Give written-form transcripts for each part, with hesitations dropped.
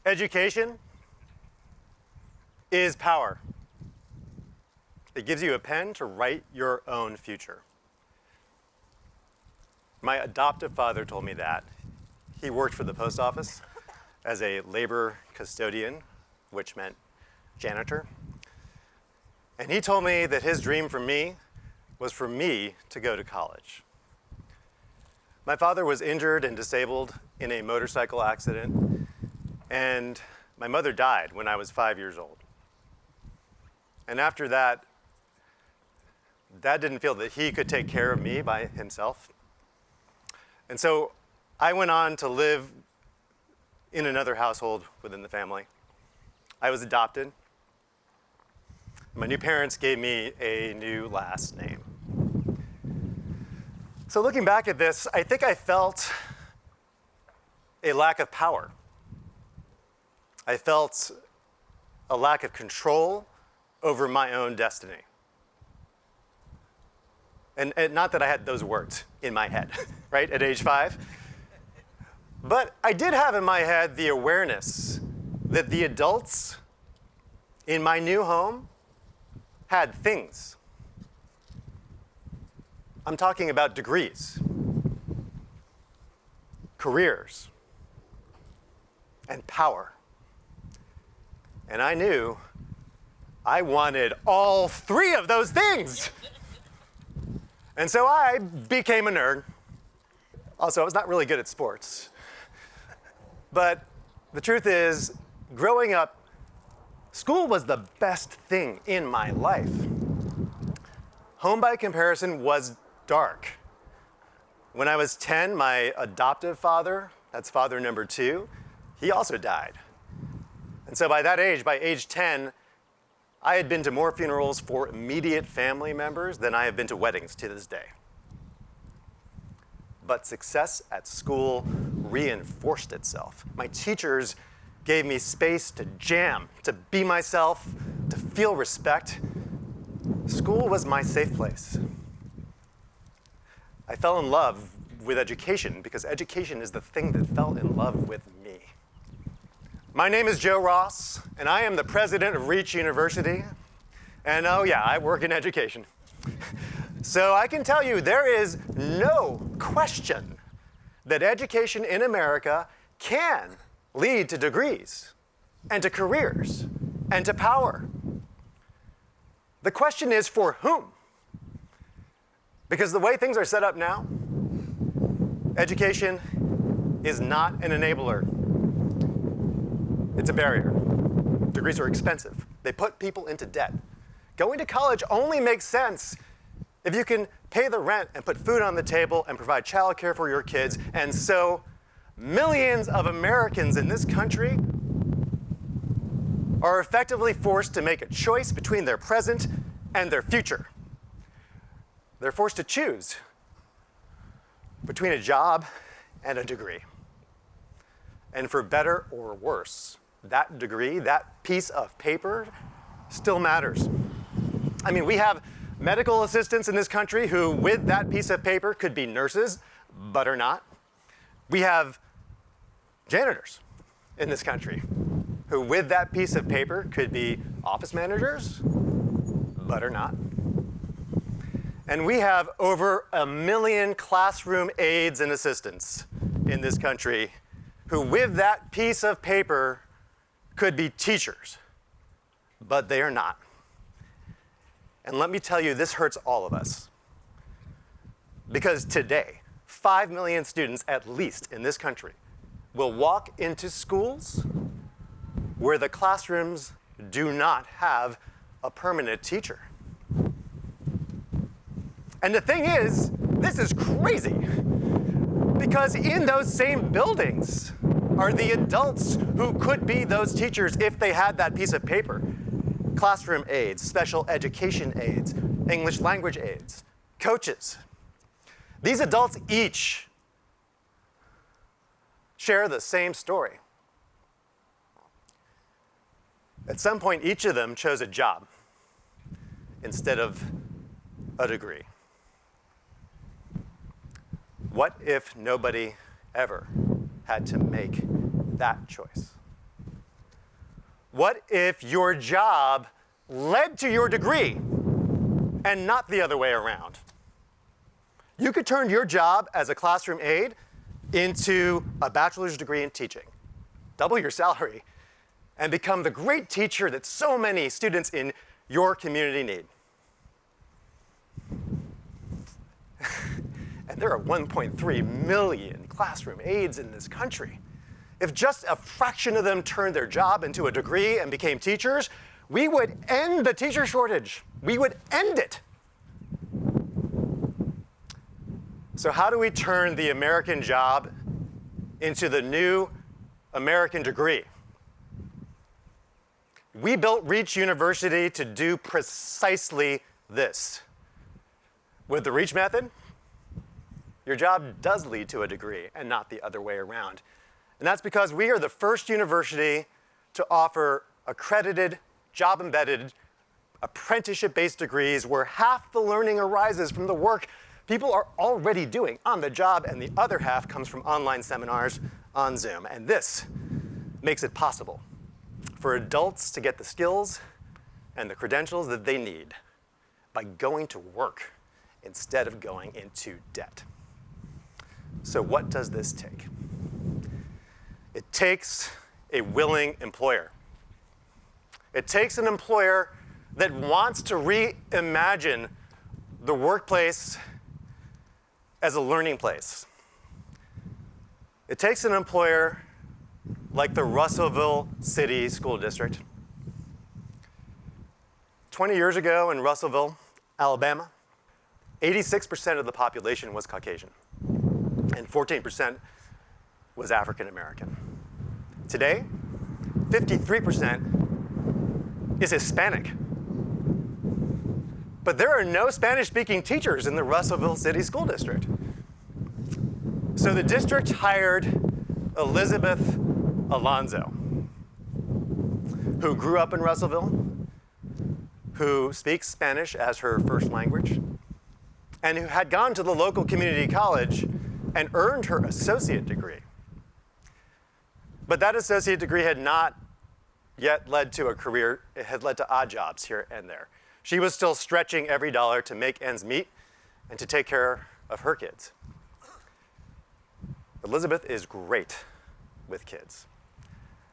Education is power. It gives you a pen to write your own future. My adoptive father told me that. He worked for the post office as a labor custodian, which meant janitor. And he told me that his dream for me was for me to go to college. My father was injured and disabled in a motorcycle accident, and my mother died when I was 5 years old. And after that, Dad didn't feel that he could take care of me by himself. And so I went on to live in another household within the family. I was adopted. My new parents gave me a new last name. So looking back at this, I think I felt a lack of power. I felt a lack of control over my own destiny. And not that I had those words in my head, right, at age 5. But I did have in my head the awareness that the adults in my new home had things. I'm talking about degrees, careers, and power. And I knew I wanted all 3 of those things. And so I became a nerd. Also, I was not really good at sports. But the truth is, growing up, school was the best thing in my life. Home, by comparison, was dark. When I was 10, my adoptive father, that's father number 2, he also died. And so by that age, by age 10, I had been to more funerals for immediate family members than I have been to weddings to this day. But success at school reinforced itself. My teachers gave me space to jam, to be myself, to feel respect. School was my safe place. I fell in love with education because education is the thing that fell in love with me. My name is Joe Ross, and I am the president of Reach University. And oh yeah, I work in education. So I can tell you there is no question that education in America can lead to degrees and to careers and to power. The question is for whom? Because the way things are set up now, education is not an enabler. It's a barrier. Degrees are expensive. They put people into debt. Going to college only makes sense if you can pay the rent and put food on the table and provide childcare for your kids. And so millions of Americans in this country are effectively forced to make a choice between their present and their future. They're forced to choose between a job and a degree. And for better or worse, that degree, that piece of paper, still matters. I mean, we have medical assistants in this country who, with that piece of paper, could be nurses, but are not. We have janitors in this country who, with that piece of paper, could be office managers, but are not. And we have over 1 million classroom aides and assistants in this country who, with that piece of paper, could be teachers, but they are not. And let me tell you, this hurts all of us. Because today, 5 million students, at least in this country, will walk into schools where the classrooms do not have a permanent teacher. And the thing is, this is crazy. Because in those same buildings are the adults who could be those teachers if they had that piece of paper. Classroom aides, special education aides, English language aides, coaches. These adults each share the same story. At some point, each of them chose a job instead of a degree. What if nobody ever had to make that choice? What if your job led to your degree and not the other way around? You could turn your job as a classroom aide into a bachelor's degree in teaching, double your salary, and become the great teacher that so many students in your community need. And there are 1.3 million classroom aides in this country. If just a fraction of them turned their job into a degree and became teachers, we would end the teacher shortage. We would end it. So how do we turn the American job into the new American degree? We built Reach University to do precisely this. With the Reach method, your job does lead to a degree and not the other way around. And that's because we are the first university to offer accredited, job-embedded, apprenticeship-based degrees where half the learning arises from the work people are already doing on the job, and the other half comes from online seminars on Zoom. And this makes it possible for adults to get the skills and the credentials that they need by going to work instead of going into debt. So what does this take? It takes a willing employer. It takes an employer that wants to reimagine the workplace as a learning place. It takes an employer like the Russellville City School District. 20 years ago in Russellville, Alabama, 86% of the population was Caucasian, and 14% was African American. Today, 53% is Hispanic. But there are no Spanish-speaking teachers in the Russellville City School District. So the district hired Elizabeth Alonzo, who grew up in Russellville, who speaks Spanish as her first language, and who had gone to the local community college and earned her associate degree. But that associate degree had not yet led to a career. It had led to odd jobs here and there. She was still stretching every dollar to make ends meet and to take care of her kids. Elizabeth is great with kids.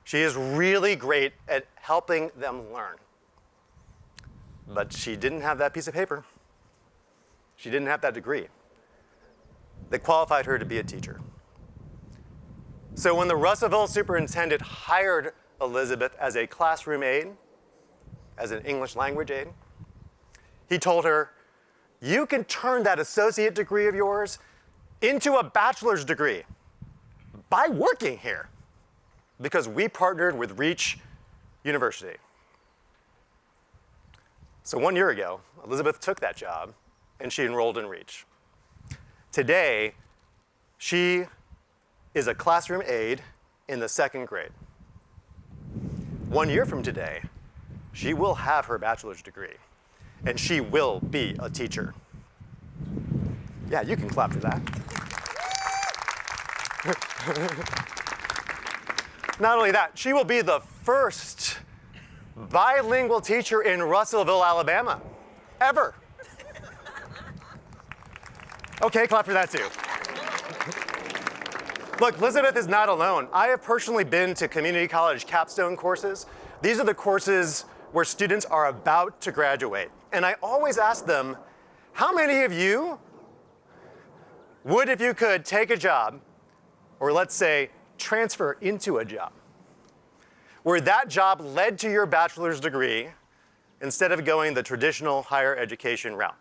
She is really great at helping them learn. But she didn't have that piece of paper. She didn't have that degree that qualified her to be a teacher. So when the Russellville superintendent hired Elizabeth as a classroom aide, as an English language aide, he told her, you can turn that associate degree of yours into a bachelor's degree by working here, because we partnered with Reach University. So 1 year ago, Elizabeth took that job and she enrolled in Reach. Today, she is a classroom aide in the 2nd grade. 1 year from today, she will have her bachelor's degree, and she will be a teacher. Yeah, you can clap for that. Not only that, she will be the first bilingual teacher in Russellville, Alabama, ever. Okay, clap for that too. Look, Elizabeth is not alone. I have personally been to community college capstone courses. These are the courses where students are about to graduate. And I always ask them, how many of you would, if you could, take a job, or let's say, transfer into a job, where that job led to your bachelor's degree instead of going the traditional higher education route?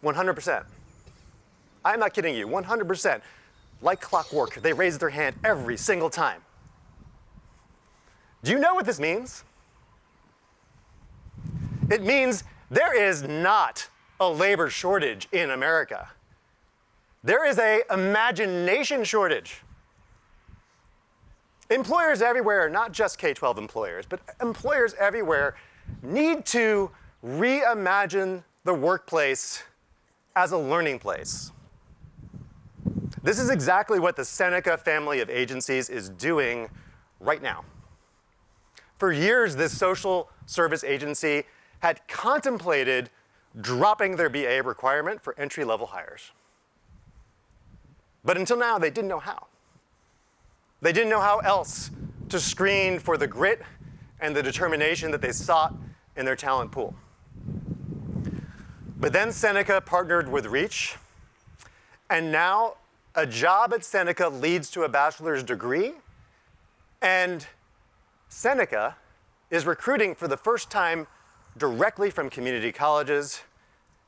100%. I'm not kidding you, 100%. Like clockwork, they raise their hand every single time. Do you know what this means? It means there is not a labor shortage in America. There is an imagination shortage. Employers everywhere, not just K-12 employers, but employers everywhere need to reimagine the workplace as a learning place. This is exactly what the Seneca family of agencies is doing right now. For years, this social service agency had contemplated dropping their BA requirement for entry-level hires. But until now, they didn't know how. They didn't know how else to screen for the grit and the determination that they sought in their talent pool. But then Seneca partnered with Reach, and now a job at Seneca leads to a bachelor's degree, and Seneca is recruiting for the first time directly from community colleges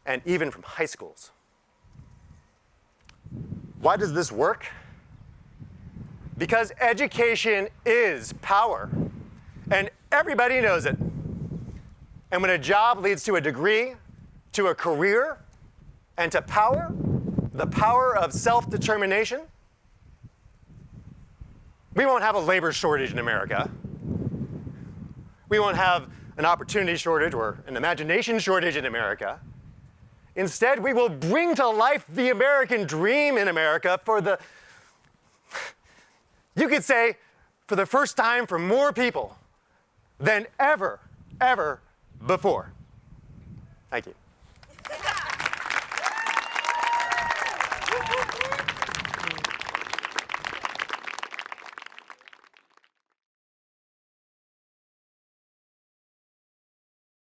and even from high schools. Why does this work? Because education is power, and everybody knows it. And when a job leads to a degree, to a career, and to power, the power of self-determination, we won't have a labor shortage in America. We won't have an opportunity shortage or an imagination shortage in America. Instead, we will bring to life the American dream in America for the, you could say, for the first time for more people than ever before. Thank you.